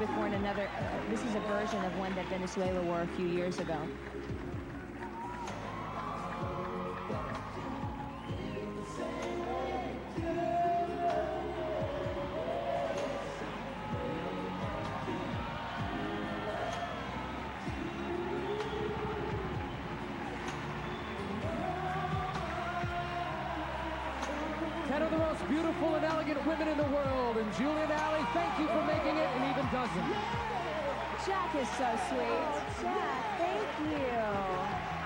before in another, this is a version of one that Venezuela wore a few years ago. Ten of the most beautiful and elegant women in the world, and Julie and Allie, thank you for making it an even dozen. Jack is so sweet. Jack, thank you.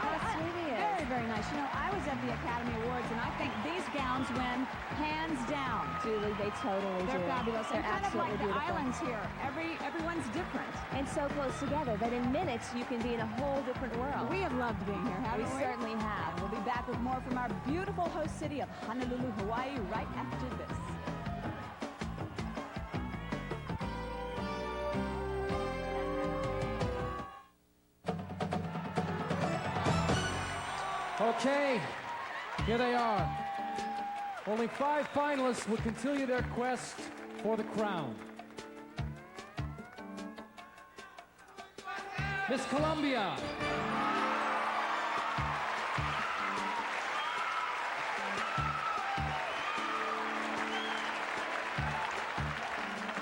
How sweet he is. Very, very nice. You know, I was at the Academy Awards, and I think these gowns win hands down. Julie, they totally They're do. fabulous. They're They're kind of like absolutely the beautiful. islands here. Everyone's different. And so close together that in minutes you can be in a whole different world. We have loved being here, haven't we? We certainly have. We'll be back with more from our beautiful host city of Honolulu, Hawaii, right after this. Okay, here they are. Only 5 finalists will continue their quest for the crown. Miss Colombia.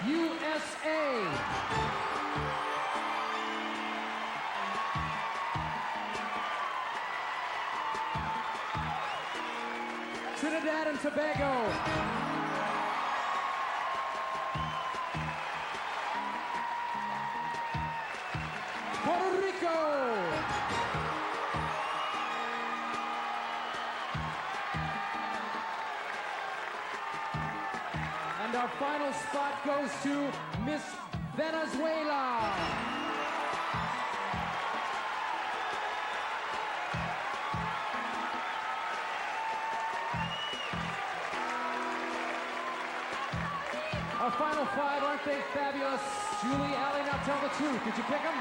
USA. Trinidad and Tobago. Puerto Rico. And our final spot goes to Miss Venezuela. Our final 5, aren't they fabulous? Julie, Allie, now tell the truth. Did you pick them?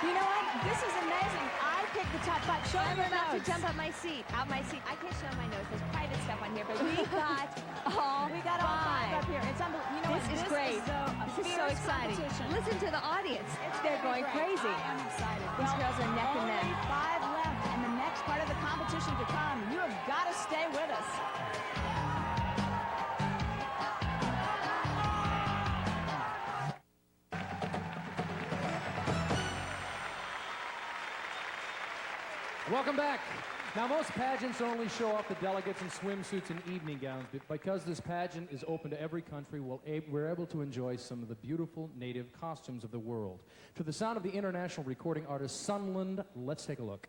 You know what? This is amazing. I picked the top 5. Show me I'm your about to notes. jump out my seat. I can't show my notes. There's private stuff on here, but we got all We got all 5 up here. It's unbelievable. You know This what? is great. This This is so exciting. Listen to the audience. They're going crazy. I am excited. These girls are neck and neck. Only 5 left, and the next part of the competition to come. You have got to stay with us. Welcome back. Now, most pageants only show off the delegates in swimsuits and evening gowns, but because this pageant is open to every country, we're able to enjoy some of the beautiful native costumes of the world. To the sound of the international recording artist Sunland, let's take a look.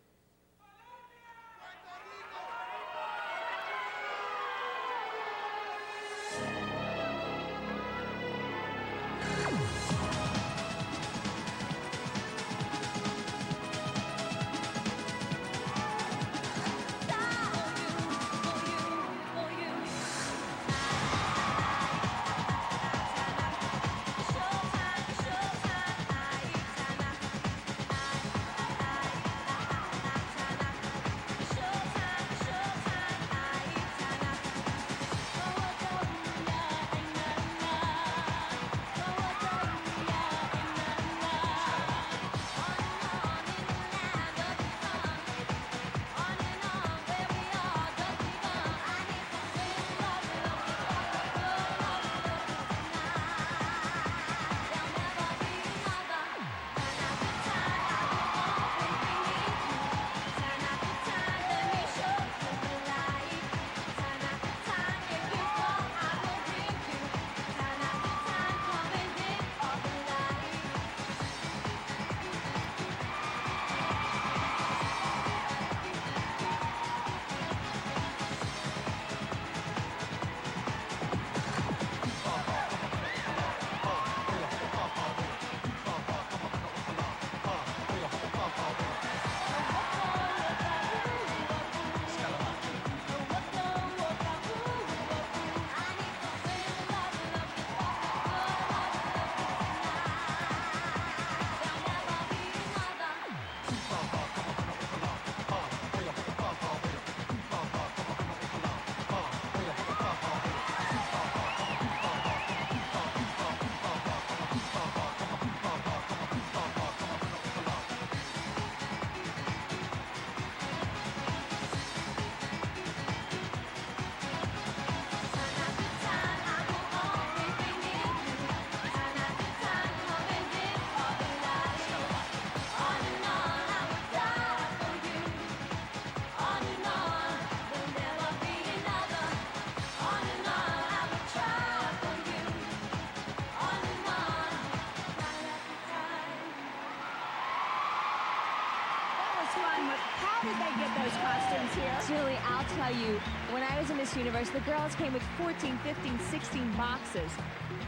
these costumes here. Julie, I'll tell you, when I was in Miss Universe, the girls came with 14, 15, 16 boxes.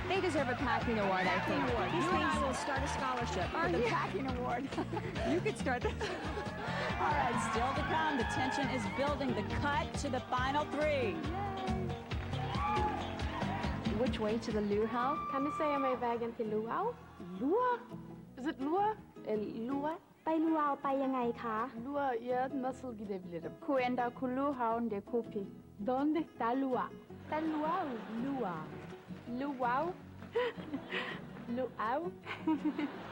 They deserve a packing award, I think. Award. These You and I things will start a scholarship for the packing award. You could start that. All right, still to come. The tension is building. The cut to the final three. Which way to the luau? Kan du säga mig vägen till luau? Luau? Is it luau? Luau? ไปลูเอาไปยังไงคะ Luau, ja, nasıl gidebilirim? Kuenda kuluhaun de kupi. Donde está luau? Está luau. Luau. Luau? Luau?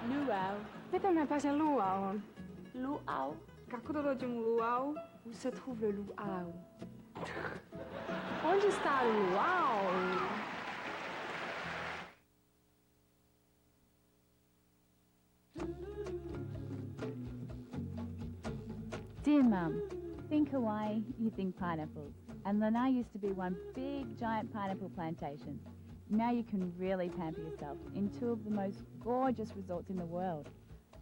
Luau. Miten mä pääsen luauun? Luau. Kako dođem u luau? Où se trouve le luau? Onde está o luau? Dear Mum, think Hawaii, you think pineapples. And Lanai used to be one big giant pineapple plantation. Now you can really pamper yourself in two of the most gorgeous resorts in the world.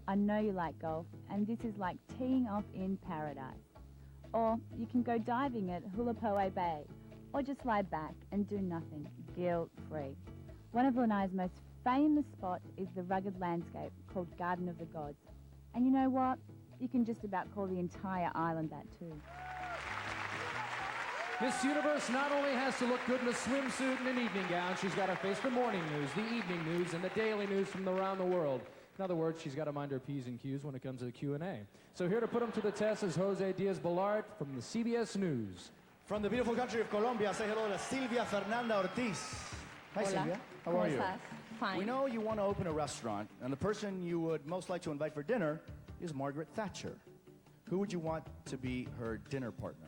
I know you like golf, and this is like teeing off in paradise. Or you can go diving at Hulapoe Bay, or just lie back and do nothing, guilt-free. One of Lanai's most famous spots is the rugged landscape called Garden of the Gods. And you know what? You can just about call the entire island that too. Miss Universe not only has to look good in a swimsuit and an evening gown, she's got to face the morning news, the evening news, and the daily news from around the world. In other words, she's got to mind her P's and Q's when it comes to the Q&A. So here to put them to the test is Jose Diaz-Balart from the CBS News. From the beautiful country of Colombia, say hello to Silvia Fernanda Ortiz. Hi, Hola. Silvia. How are you? estás? Fine. We know you want to open a restaurant, and the person you would most like to invite for dinner is Margaret Thatcher. Who would you want to be her dinner partner?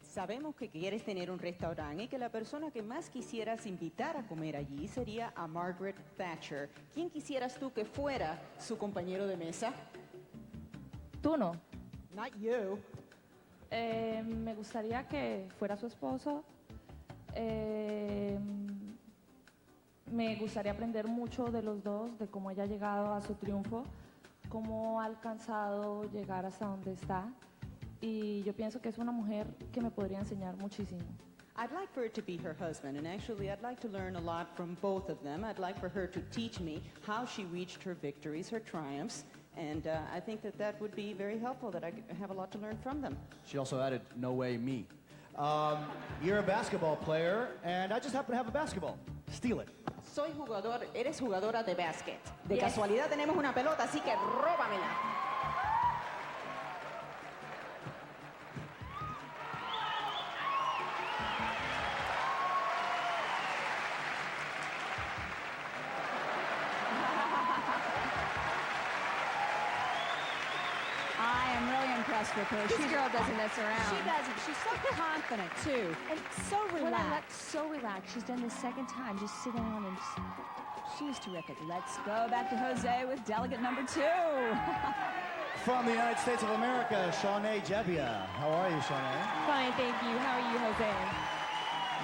Sabemos que quieres tener un restaurante y que la persona que más quisieras invitar a comer allí sería a Margaret Thatcher. ¿Quién quisieras tú que fuera su compañero de mesa? Tú no. Not you. Me gustaría que fuera su esposo. Me gustaría aprender mucho de los dos, de cómo ella ha llegado a su triunfo, cómo ha alcanzado llegar hasta donde está. Y yo pienso que es una mujer que me podría enseñar muchísimo. I'd like for it to be her husband, and actually I'd like to learn a lot from both of them. I'd like for her to teach me how she reached her victories, her triumphs, and I think that that would be very helpful, that I have a lot to learn from them. She also added, no way, me. You're a basketball player, and I just happen to have a basketball. Steal it. Eres jugadora de básquet. De casualidad tenemos una pelota, así que róbamela. With her. This girl doesn't mess around. She doesn't. She's so confident, too. And so relaxed. So relaxed. She's done this second time. Just sit down and just... She's terrific. Let's go back to Jose with delegate number 2. From the United States of America, Shawnee Jebbia. How are you, Shawnee? Fine, thank you. How are you, Jose?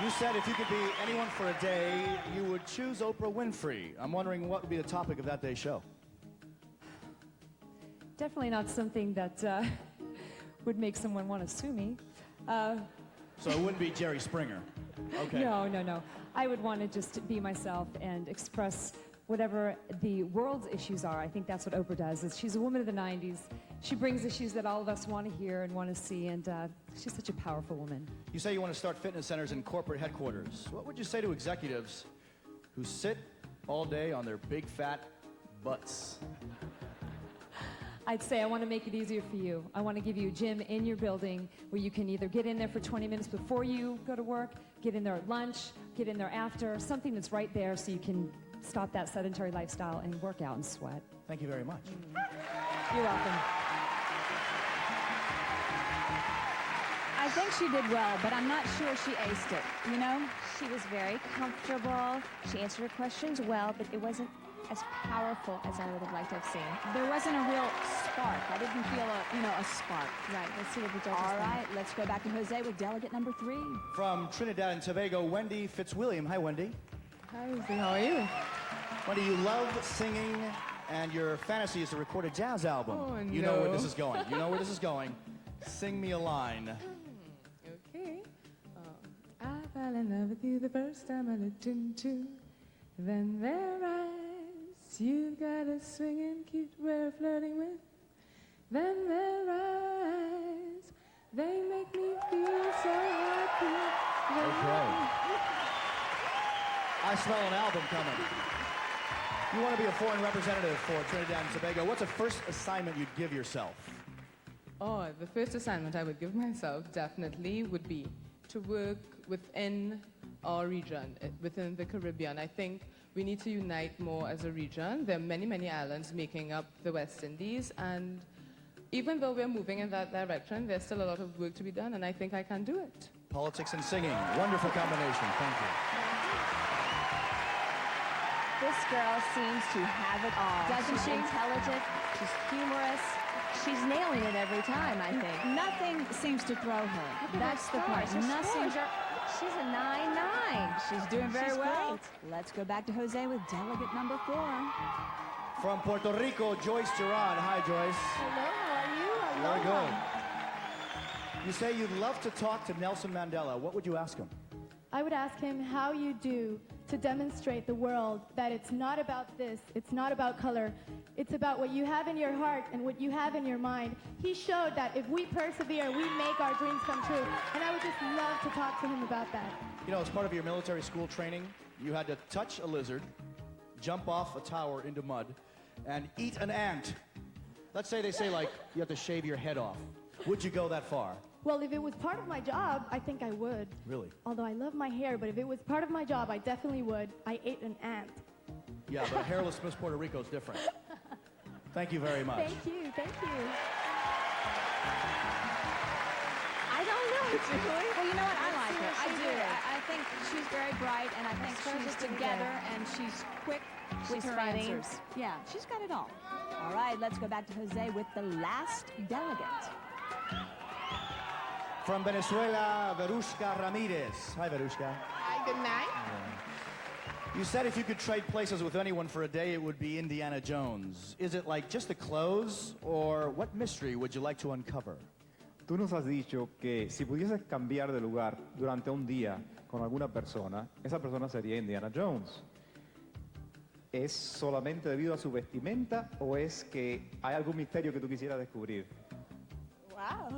You said if you could be anyone for a day, you would choose Oprah Winfrey. I'm wondering what would be the topic of that day's show. Definitely not something that would make someone want to sue me. So it wouldn't be Jerry Springer. Okay. No. I would want to just be myself and express whatever the world's issues are. I think that's what Oprah does. Is she's a woman of the 90s. She brings issues that all of us want to hear and want to see, and she's such a powerful woman. You say you want to start fitness centers in corporate headquarters. What would you say to executives who sit all day on their big fat butts? I'd say I want to make it easier for you. I want to give you a gym in your building where you can either get in there for 20 minutes before you go to work, get in there at lunch, get in there after, something that's right there so you can stop that sedentary lifestyle and work out and sweat. Thank you very much. You're welcome. I think she did well, but I'm not sure she aced it, you know? She was very comfortable. She answered her questions well, but it wasn't as powerful as I would have liked to have seen. There wasn't a real spark. I didn't feel a spark. Right, let's see what the judges All think. right, let's go back to Jose with delegate number 3. From Trinidad and Tobago, Wendy Fitzwilliam. Hi, Wendy. Hi, Lucy. How are you? Wendy, you love singing, and your fantasy is to record a jazz album. Oh, You know where this is going. You know where this is going. Sing me a line. Okay. I fell in love with you the first time I looked into then their eyes. You've got a swinging cute way of flirting with. Then their eyes, they make me feel so happy. Okay. I smell an album coming. You want to be a foreign representative for Trinidad and Tobago. What's the first assignment you'd give yourself? Oh, the first assignment I would give myself definitely would be to work within our region, within the Caribbean. I think we need to unite more as a region. There are many, many islands making up the West Indies, and even though we're moving in that direction, there's still a lot of work to be done, and I think I can do it. Politics and singing. Wonderful combination. Thank you. This girl seems to have it all. Doesn't she's she? Intelligent, she's humorous, she's nailing it every time, I think. Nothing seems to throw her. That's the point. Nothing. She's a 9-9. She's doing very She's well. great. Let's go back to Jose with delegate number 4. From Puerto Rico, Joyce Duran. Hi, Joyce. Hello, how are you? Very good. You say you'd love to talk to Nelson Mandela. What would you ask him? I would ask him how you do to demonstrate the world that it's not about this, it's not about color, it's about what you have in your heart and what you have in your mind. He showed that if we persevere, we make our dreams come true. And I would just love to talk to him about that. You know, as part of your military school training, you had to touch a lizard, jump off a tower into mud, and eat an ant. Let's say they say, like, you have to shave your head off. Would you go that far? Well, if it was part of my job, I think I would. Really? Although I love my hair, but if it was part of my job, I definitely would. I ate an ant. Yeah, but hairless Miss Puerto Rico is different. Thank you very much. Thank you, thank you. I don't know, Julie. Well, you know what? I Let's like see her. what I she do. did. I think she's very bright, and I think she's together, and she's quick with She's her funny. answers. Yeah, she's got it all. All right, let's go back to Jose with the last delegate. From Venezuela, Verushka Ramirez. Hi, Verushka. Hi, good night. You said if you could trade places with anyone for a day, it would be Indiana Jones. Is it like just the clothes, or what mystery would you like to uncover? Tú nos has dicho que si pudieses cambiar de lugar durante un día con alguna persona, esa persona sería Indiana Jones. ¿Es solamente debido a su vestimenta o es que hay algún misterio que tú quisieras descubrir? Wow.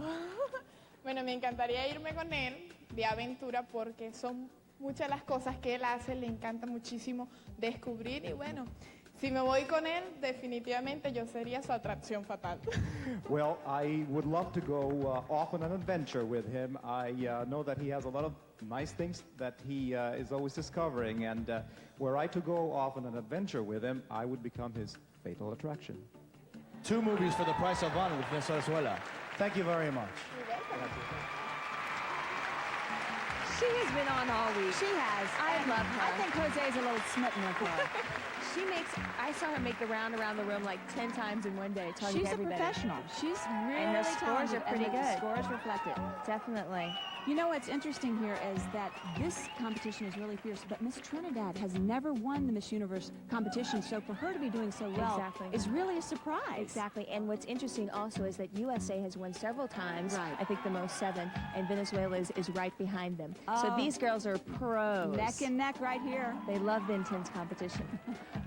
Bueno, me encantaría irme con él de aventura porque son muchas las cosas que él hace, le encanta muchísimo descubrir y bueno, si me voy con él, definitivamente yo sería su atracción fatal. Well, I would love to go off on an adventure with him. I know that he has a lot of nice things that he is always discovering, and were I to go off on an adventure with him, I would become his fatal attraction. 2 movies for the price of 1 with Miss Venezuela. Thank you very much. She has been on all week. She has. I love her. I think Jose's a little smitten with her. I saw her make the round around the room like 10 times in one day, talking She's to a everybody. professional. She's really And her scores talented, are pretty and good. the scores reflect it. Definitely. You know what's interesting here is that this competition is really fierce, but Miss Trinidad has never won the Miss Universe competition, so for her to be doing so well is really a surprise. Exactly. And what's interesting also is that USA has won several times. Right. I think the most 7, and Venezuela is right behind them. So Oh. these girls are pros. Neck and neck right here. They love the intense competition.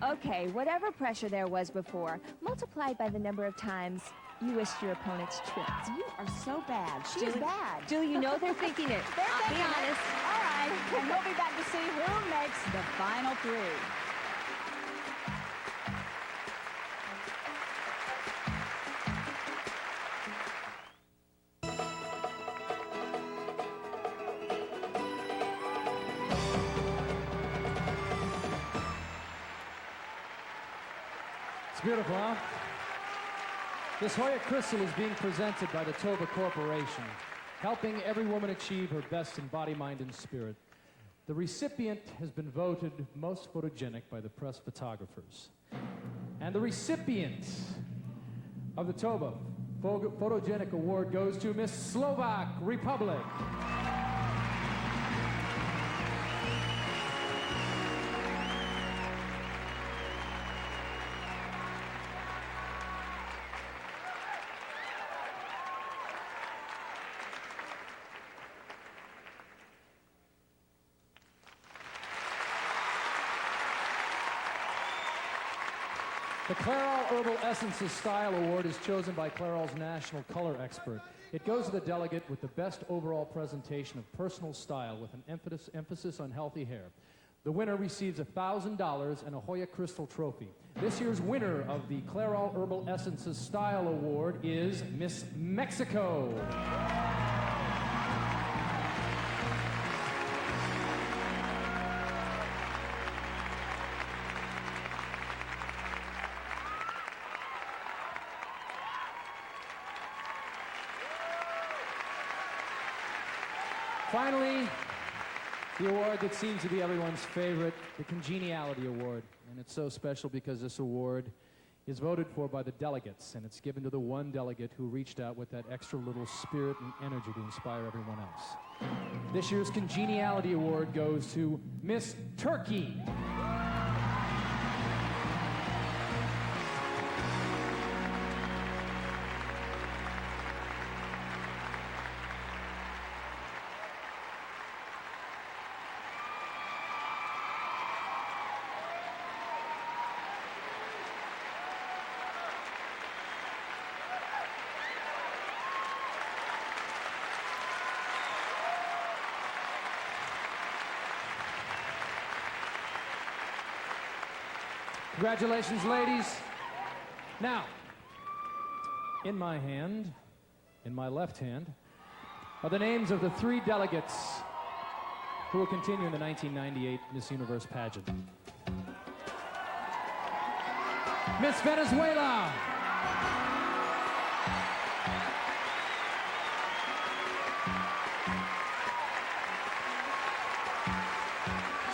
Okay, whatever pressure there was before, multiplied by the number of times you wished your opponents tripped. You are so bad. She's bad. Julie, you know they're thinking it. They're I'll be thinking it. honest. All right, and we'll be back to see who makes the final 3. It's beautiful, huh? This Hoya Crystal is being presented by the Toba Corporation, helping every woman achieve her best in body, mind, and spirit. The recipient has been voted most photogenic by the press photographers. And the recipient of the Toba Photogenic Award goes to Miss Slovak Republic. The Clairol Herbal Essences Style Award is chosen by Clairol's national color expert. It goes to the delegate with the best overall presentation of personal style with an emphasis on healthy hair. The winner receives $1,000 and a Hoya Crystal Trophy. This year's winner of the Clairol Herbal Essences Style Award is Miss Mexico. Finally, the award that seems to be everyone's favorite, the Congeniality Award. And it's so special because this award is voted for by the delegates, and it's given to the one delegate who reached out with that extra little spirit and energy to inspire everyone else. This year's Congeniality Award goes to Miss Turkey. Congratulations, ladies. Now, in my hand, in my left hand, are the names of the 3 delegates who will continue in the 1998 Miss Universe Pageant. Miss Venezuela.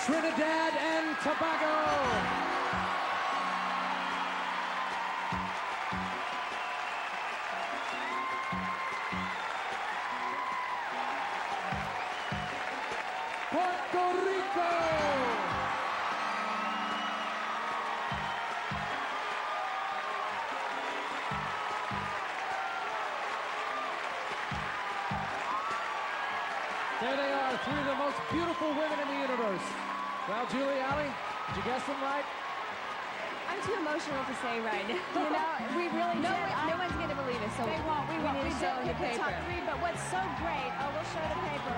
Trinidad and Tobago. Puerto Rico! There they are, 3 of the most beautiful women in the universe. Well, Julie, Allie, did you guess them right? I'm too emotional to say right now. You know, we really no, did. No one's going to believe us, so They won't. We need to show did the pick the paper. top 3, but what's so great, we'll show the paper.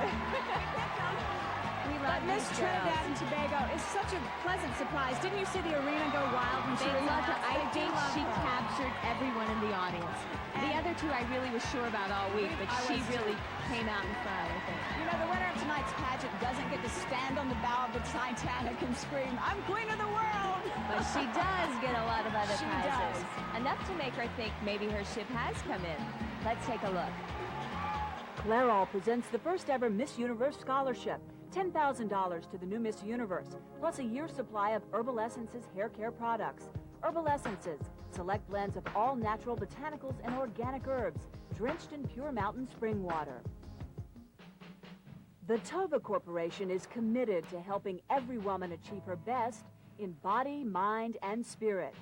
We But love Miss these Trinidad girls. and Tobago is such a pleasant surprise. Didn't you see the arena go wild when she They was loved her. announced? I They do think love she her. captured everyone in the audience. The other 2 I really was sure about all week, but I she was really too. came out in front, I think. You know, the winner of tonight's pageant doesn't get to stand on the bow of the Titanic and scream, "I'm queen of the world!" But she does get a lot of other She prizes. does. Enough to make her think maybe her ship has come in. Let's take a look. Clairol presents the first ever Miss Universe Scholarship. $10,000 to the new Miss Universe, plus a year's supply of Herbal Essences hair care products. Herbal Essences, select blends of all natural botanicals and organic herbs, drenched in pure mountain spring water. The Tova Corporation is committed to helping every woman achieve her best in body, mind, and spirit.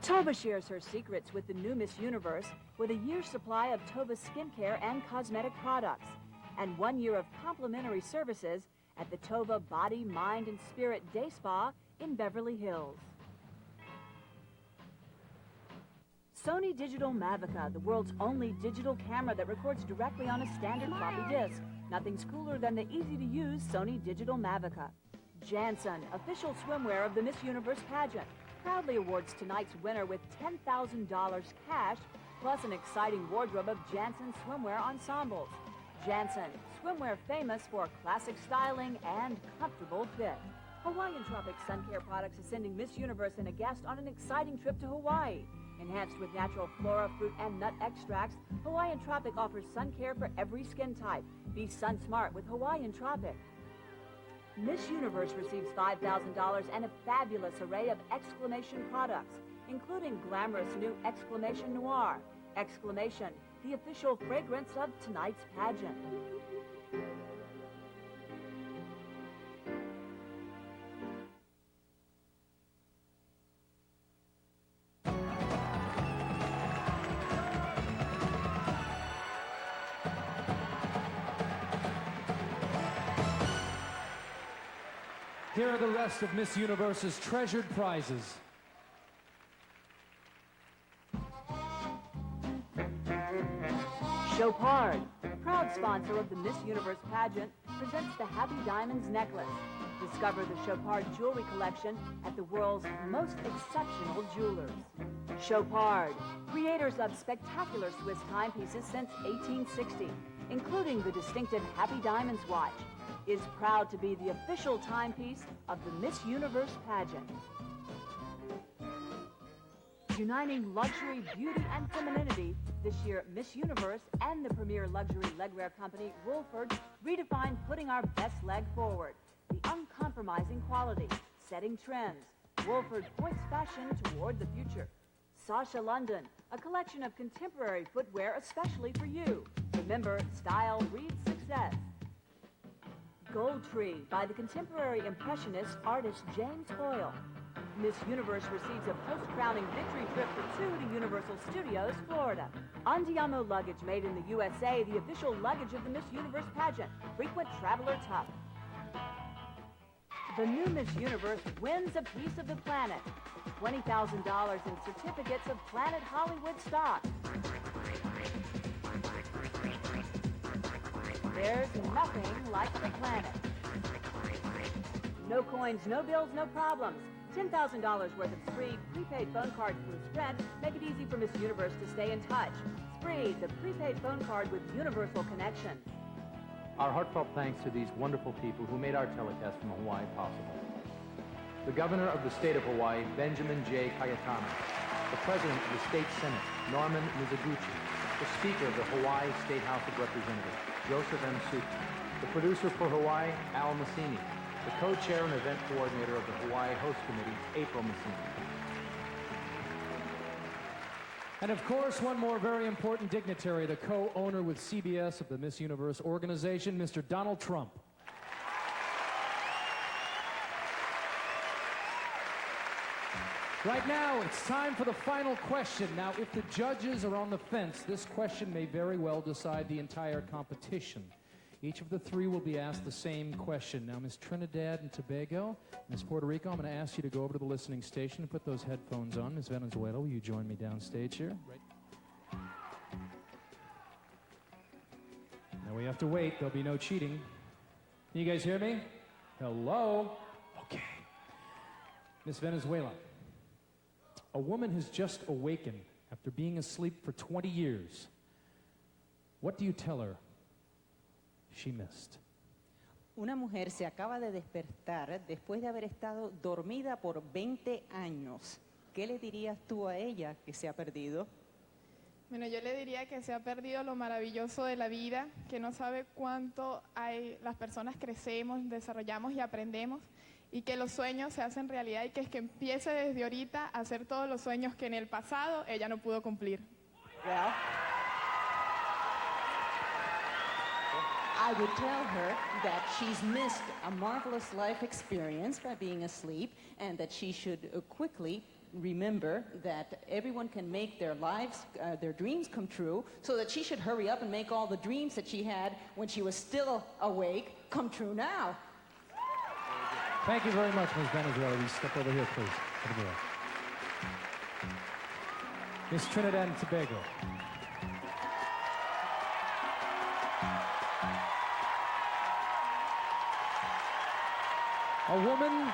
Tova shares her secrets with the new Miss Universe with a year's supply of Tova skincare and cosmetic products, and 1 year of complimentary services at the Tova Body, Mind, and Spirit Day Spa in Beverly Hills. Sony Digital Mavica, the world's only digital camera that records directly on a standard floppy disk. Nothing's cooler than the easy-to-use Sony Digital Mavica. Janssen, official swimwear of the Miss Universe Pageant, proudly awards tonight's winner with $10,000 cash, plus an exciting wardrobe of Janssen swimwear ensembles. Janssen, swimwear famous for classic styling and comfortable fit. Hawaiian Tropic Sun Care Products is sending Miss Universe and a guest on an exciting trip to Hawaii. Enhanced with natural flora, fruit, and nut extracts, Hawaiian Tropic offers sun care for every skin type. Be sun smart with Hawaiian Tropic. Miss Universe receives $5,000 and a fabulous array of Exclamation products, including glamorous new Exclamation Noir. Exclamation, the official fragrance of tonight's pageant. Here are the rest of Miss Universe's treasured prizes. Chopard, proud sponsor of the Miss Universe Pageant, presents the Happy Diamonds necklace. Discover the Chopard jewelry collection at the world's most exceptional jewelers. Chopard, creators of spectacular Swiss timepieces since 1860, including the distinctive Happy Diamonds watch, is proud to be the official timepiece of the Miss Universe Pageant. Uniting luxury, beauty, and femininity, this year Miss Universe and the premier luxury legwear company, Wolford, redefined putting our best leg forward. The uncompromising quality, setting trends. Wolford points fashion toward the future. Sasha London, a collection of contemporary footwear especially for you. Remember, style breeds success. Gold Tree by the contemporary impressionist artist James Hoyle. Miss Universe receives a post-crowning victory trip for two to Universal Studios, Florida. Andiamo luggage made in the USA, the official luggage of the Miss Universe Pageant. Frequent traveler tough. The new Miss Universe wins a piece of the planet. $20,000 in certificates of Planet Hollywood stock. There's nothing like the planet. No coins, no bills, no problems. $10,000 worth of Spree prepaid phone cards from Sprint make it easy for Miss Universe to stay in touch. Spree, the prepaid phone card with universal connections. Our heartfelt thanks to these wonderful people who made our telecast from Hawaii possible. The Governor of the State of Hawaii, Benjamin J. Cayetano. The President of the State Senate, Norman Mizoguchi. The Speaker of the Hawaii State House of Representatives, Joseph M. Suki. The producer for Hawaii, Al Massini. The co-chair and event coordinator of the Hawaii Host Committee, April Massini. And of course, one more very important dignitary, the co-owner with CBS of the Miss Universe organization, Mr. Donald Trump. Right now, it's time for the final question. Now, if the judges are on the fence, this question may very well decide the entire competition. Each of the three will be asked the same question. Now, Miss Trinidad and Tobago, Miss Puerto Rico, I'm going to ask you to go over to the listening station and put those headphones on. Miss Venezuela, will you join me downstage here? Right. Now we have to wait. There'll be no cheating. Can you guys hear me? Hello? Okay. Miss Venezuela, a woman has just awakened after being asleep for 20 years. What do you tell her she missed? Una mujer se acaba de despertar después de haber estado dormida por 20 años. ¿Qué le dirías tú a ella que se ha perdido? Bueno, yo le diría que se ha perdido lo maravilloso de la vida, que no sabe cuánto las personas crecemos, desarrollamos y aprendemos, y que los sueños se hacen realidad y que es que empiece desde ahorita a hacer todos los sueños que en el pasado ella no pudo cumplir. Well, I would tell her that she's missed a marvelous life experience by being asleep and that she should quickly remember that everyone can make their lives, their dreams come true, so that she should hurry up and make all the dreams that she had when she was still awake come true now. Thank you very much, Ms. Venezuela. Will you step over here, please? Over there. Miss Trinidad and Tobago. A woman,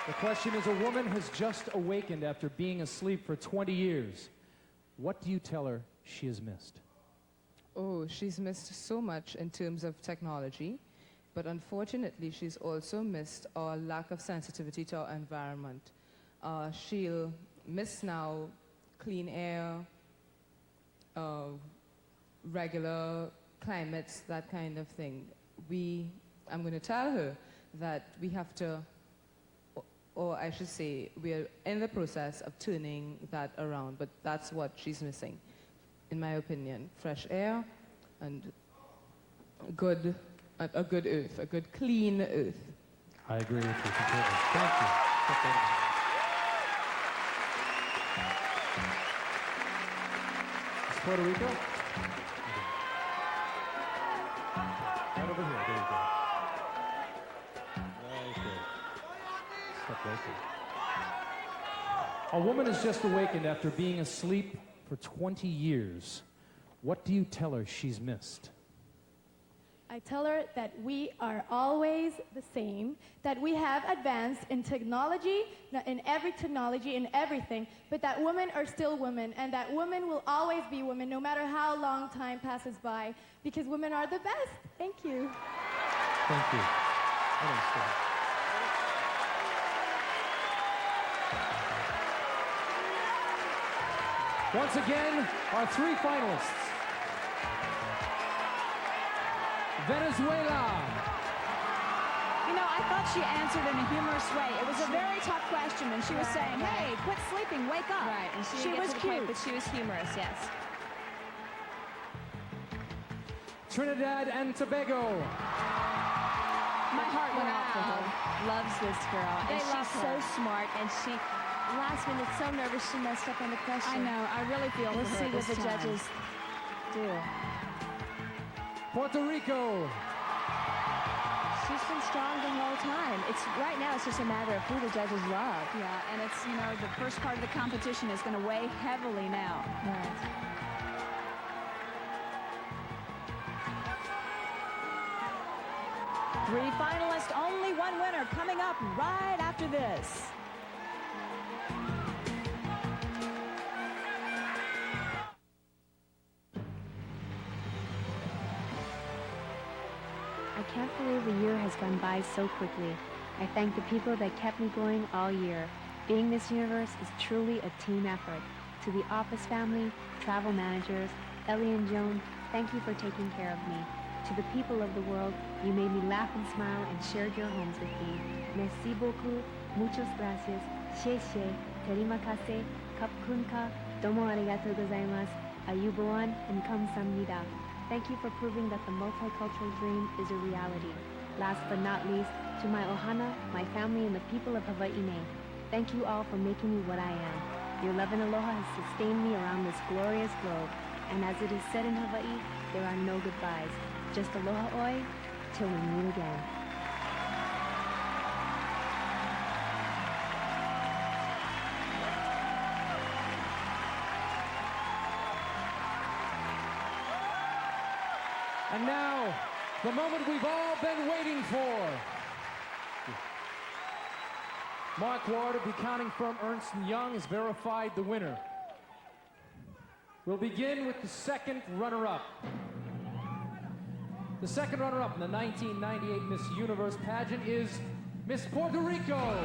the question is, a woman has just awakened after being asleep for 20 years. What do you tell her she has missed? Oh, she's missed so much in terms of technology, but unfortunately she's also missed our lack of sensitivity to our environment. She'll miss now clean air, regular climates, that kind of thing. I'm going to tell her that we have to, or I should say, we're in the process of turning that around, but that's what she's missing, in my opinion. Fresh air and a good earth, a good clean earth. I agree with you completely. Thank you. It's Puerto Rico? Right over here. There you go. kept open. A woman is just awakened after being asleep for 20 years. What do you tell her she's missed? I tell her that we are always the same, that we have advanced in technology, in every technology, in everything, but that women are still women, and that women will always be women, no matter how long time passes by, because women are the best. Thank you. Thank you. Once again, our three finalists. Venezuela. You know, I thought she answered in a humorous way. It was a very tough question, and she was saying, hey, quit sleeping, wake up. Right, and she was to the cute. point, but she was humorous, yes. Trinidad and Tobago. My heart went out for her. Loves this girl. They and love she's her. so smart, and she, last minute, so nervous she messed up on the question. I know, I really feel We'll for her see what this the time. judges do. Puerto Rico. She's been strong the whole time. Right now, it's just a matter of who the judges love. Yeah, and it's, you know, the first part of the competition is going to weigh heavily now. Right. Three finalists, only one winner coming up right after this. I can't believe a year has gone by so quickly. I thank the people that kept me going all year. Being Miss Universe is truly a team effort. To the office family, travel managers, Ellie and Joan, thank you for taking care of me. To the people of the world, you made me laugh and smile and shared your homes with me. Merci beaucoup, muchas gracias, sheshe, terima kaseh, kapkunka, domo arigatou gozaimasu, ayuboan, and kamsamnida. Thank you for proving that the multicultural dream is a reality. Last but not least, to my ohana, my family, and the people of Hawaii. Thank you all for making me what I am. Your love and aloha has sustained me around this glorious globe. And as it is said in Hawaii, there are no goodbyes. Just aloha oi, till we meet again. And now, the moment we've all been waiting for. Mark Ward of the accounting firm Ernst & Young has verified the winner. We'll begin with the second runner-up. The second runner-up in the 1998 Miss Universe pageant is Miss Puerto Rico.